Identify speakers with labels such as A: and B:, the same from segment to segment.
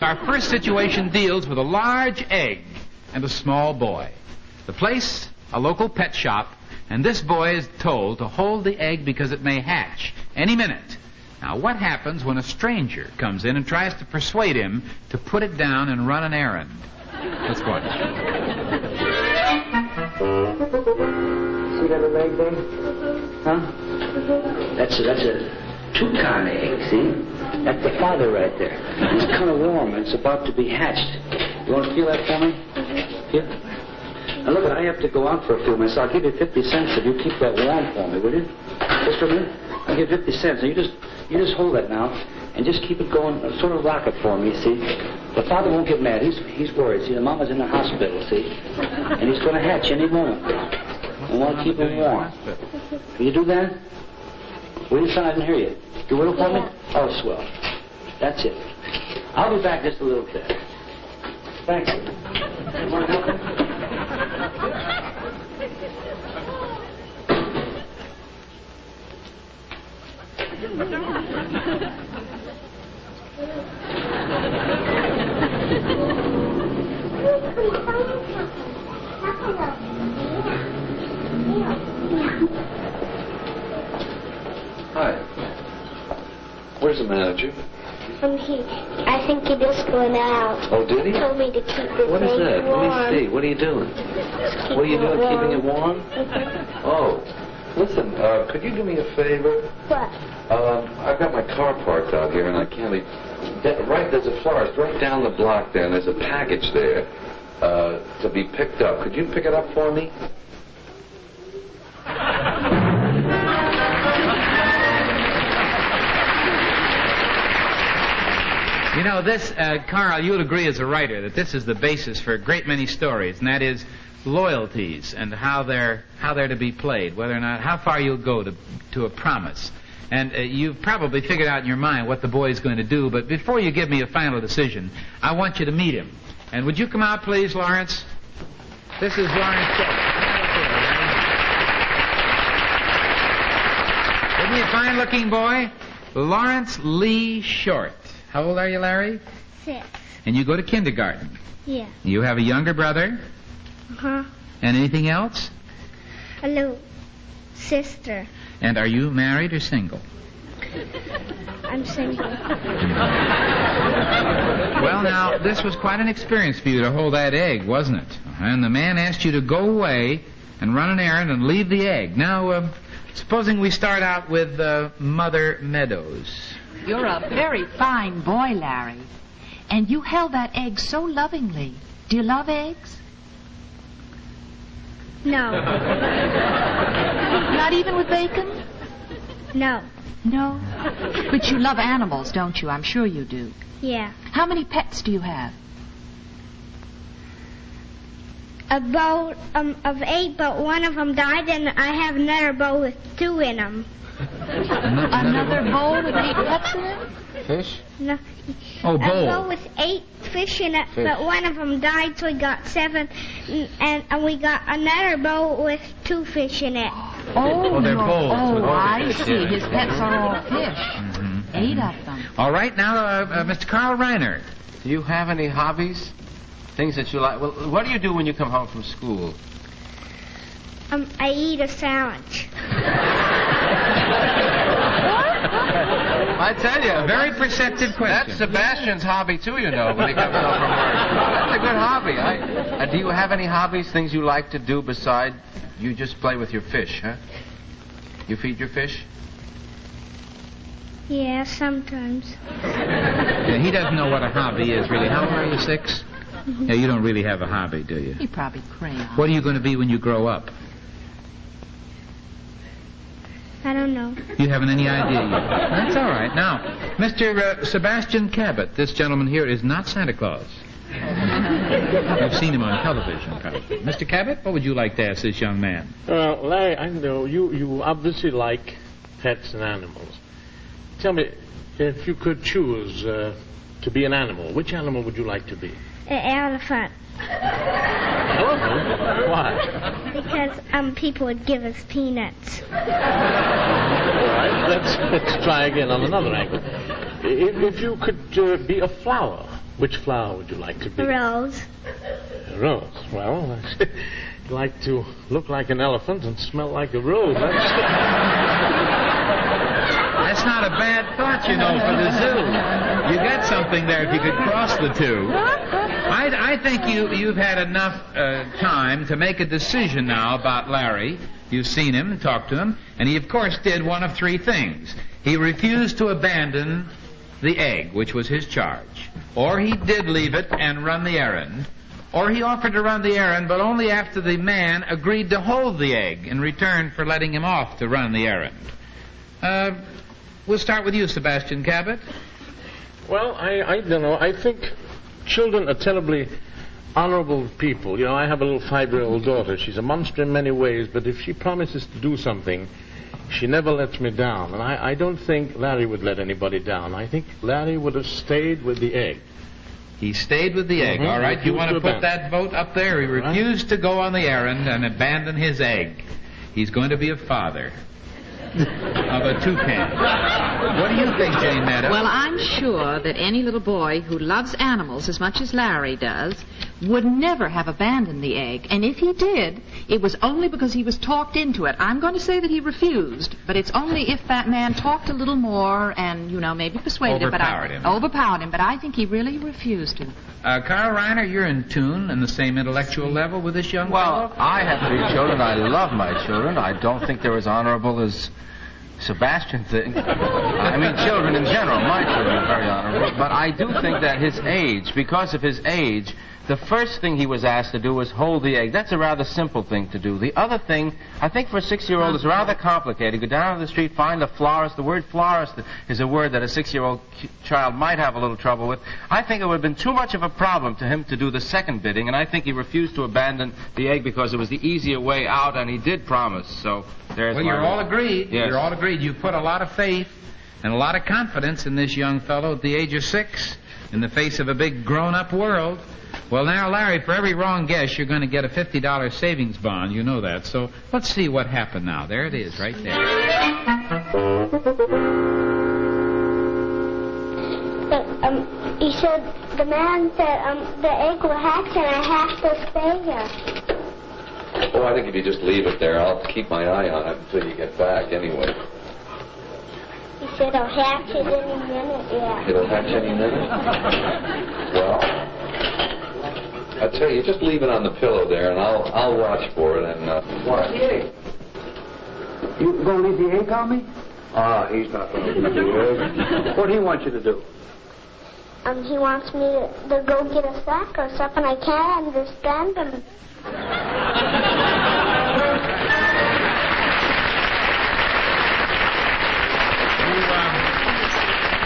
A: Our first situation deals with a large egg and a small boy. The place, a local pet shop, and this boy is told to hold the egg because it may hatch any minute. Now, what happens when a stranger comes in and tries to persuade him to put it down and run an errand? Let's watch.
B: See that little egg there? Huh? That's a toucan egg, see? That's the father right there. It's kind of warm and it's about to be hatched. You want to feel that for me? Here? Now look, I have to go out for a few minutes. I'll give you 50 cents if you keep that warm for me, will you? Just for a minute? I'll give you 50 cents. Now you just hold that now and just keep it going, sort of rock it for me, see? The father won't get mad. He's worried. See, the mama's in the hospital, see? And he's going to hatch any moment. I want to keep him warm. Will you do that? Will you, son? I didn't hear you. You will for me? Oh, swell. That's it. I'll be back just a little bit. Thanks. You want to help me?
C: Hi. Where's the manager?
D: I think he just went out.
C: Oh, did he?
D: He told me to keep this
C: What is
D: egg
C: that?
D: warm.
C: Let me see. What are you doing? What are you doing, keeping it warm? Oh. Listen, could you do me a favor?
D: What?
C: I've got my car parked out here and I can't leave. Right, there's a florist right down the block there and there's a package there to be picked up. Could you pick it up for me?
A: You know, this, Carl, you'll agree as a writer that this is the basis for a great many stories, and that is loyalties and how they're to be played, whether or not, how far you'll go to a promise. And you've probably figured out in your mind what the boy's going to do, but before you give me a final decision, I want you to meet him. And would you come out, please, Lawrence? This is Lawrence Short. Isn't he a fine-looking boy? Lawrence Lee Short. How old are you, Larry?
D: 6.
A: And you go to kindergarten.
D: Yeah.
A: You have a younger brother?
D: Uh-huh.
A: And anything else?
D: A little sister.
A: And are you married or single?
D: I'm single.
A: Well, now, this was quite an experience for you to hold that egg, wasn't it? And the man asked you to go away and run an errand and leave the egg. Now, supposing we start out with Mother Meadows.
E: You're a very fine boy, Larry. And you held that egg so lovingly. Do you love eggs?
D: No.
E: Not even with bacon?
D: No.
E: No? But you love animals, don't you? I'm sure you do.
D: Yeah.
E: How many pets do you have?
D: About of 8, but one of them died, and I have another bowl with 2 in them.
E: Another bowl with 8 pets in it?
A: Fish?
D: No.
A: Oh,
D: A
A: bowl.
D: bowl with 8 fish in it, but one of them died, so we got 7, and we got another bowl with 2 fish in it.
A: Oh, they're
E: no.
A: bowls
E: Oh,
A: with
E: I
A: fish,
E: see.
A: yeah.
E: His pets are all fish.
A: Mm-hmm.
E: 8 of them.
A: All right, now, Mr. Carl Reiner.
F: Do you have any hobbies? Things that you like? Well, what do you do when you come home from school?
D: I eat a sandwich.
F: I tell you,
A: A very perceptive question.
F: that's Sebastian's hobby too, you know, when he comes home from work. That's a good hobby. Do you have any hobbies, things you like to do beside you just play with your fish, huh? You feed your fish?
D: Yeah, sometimes.
A: Yeah, he doesn't know what a hobby is, really. How old are you, 6? Yeah, you don't really have a hobby, do you?
E: He probably crayons.
A: What are you going to be when you grow up?
D: I don't know.
A: You haven't any idea yet. That's all right. Now, Mr. Sebastian Cabot, this gentleman here is not Santa Claus. You've seen him on television, probably. Mr. Cabot, what would you like to ask this young man?
G: Larry, I know you obviously like pets and animals. Tell me, if you could choose to be an animal, which animal would you like to be?
D: An elephant.
G: Elephant? Why?
D: Because people would give us peanuts.
G: All right, let's try again on another angle. If you could be a flower, Which flower would you like to be?
D: Rose.
G: A rose. Well, you like to look like an elephant and smell like a rose.
A: That's not a bad thought, you know, for the zoo. You got something there if you could cross the two. I think you've had enough time to make a decision now about Larry. You've seen him and talked to him, and he, of course, did one of three things. He refused to abandon the egg, which was his charge. Or he did leave it and run the errand. Or he offered to run the errand, but only after the man agreed to hold the egg in return for letting him off to run the errand. We'll start with you, Sebastian Cabot.
G: Well, I don't know. I think children are terribly honorable people. You know, I have a little 5-year-old daughter. She's a monster in many ways, but if she promises to do something, she never lets me down. And I don't think Larry would let anybody down. I think Larry would have stayed with the egg.
A: He stayed with the egg. All right, you want to put that vote up there? He refused to go on the errand and abandon his egg. He's going to be a father of a toucan. What do you think, Jane Meadows?
E: Well, I'm sure that any little boy who loves animals as much as Larry does would never have abandoned the egg. And if he did, it was only because he was talked into it. I'm going to say that he refused, but it's only if that man talked a little more and, you know, maybe persuaded him. Overpowered him, but I think he really refused him.
A: Carl Reiner, you're in tune on the same intellectual level with this young
F: Well,
A: fellow?
F: I have 3 children. I love my children. I don't think they're as honorable as Sebastian thinks. I mean, children in general. My children are very honorable. But I do think that his age, because of his age, the first thing he was asked to do was hold the egg. That's a rather simple thing to do. The other thing, I think for a 6-year-old, is rather complicated. Go down to the street, find a florist. The word florist is a word that a 6-year-old child might have a little trouble with. I think it would have been too much of a problem to him to do the second bidding, and I think he refused to abandon the egg because it was the easier way out, and he did promise. So there's
A: Well,
F: my
A: you're all agreed.
F: Yes.
A: You're all agreed. You put a lot of faith and a lot of confidence in this young fellow at the age of 6 in the face of a big grown-up world. Well, now, Larry, for every wrong guess, you're going to get a $50 savings bond. You know that. So let's see what happened now. There it is, right there.
D: He said, the man said, the egg will hatch and I have to stay here.
C: Oh, I think if you just leave it there, I'll keep my eye on it until you get back anyway.
D: He said, it'll hatch it any minute, yeah.
C: It'll hatch any minute? Well, I tell you, just leave it on the pillow there, and I'll watch for it. And what?
B: You going to leave the egg on me? He's not going to leave the egg. What do he want you to do?
D: He wants me to go get a sack or something. I can't understand him.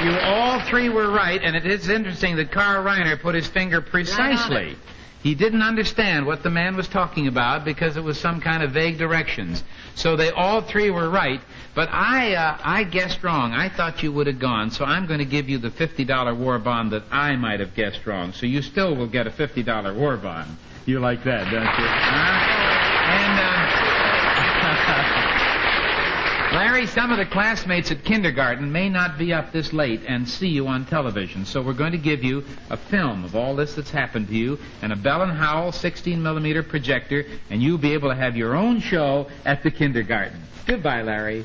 A: You all 3 were right, and it is interesting that Carl Reiner put his finger precisely. He didn't understand what the man was talking about because it was some kind of vague directions. So they all 3 were right, but I guessed wrong. I thought you would have gone, so I'm going to give you the $50 war bond that I might have guessed wrong. So you still will get a $50 war bond. You like that, don't you? Larry, some of the classmates at kindergarten may not be up this late and see you on television, so we're going to give you a film of all this that's happened to you and a Bell & Howell 16mm projector, and you'll be able to have your own show at the kindergarten. Goodbye, Larry.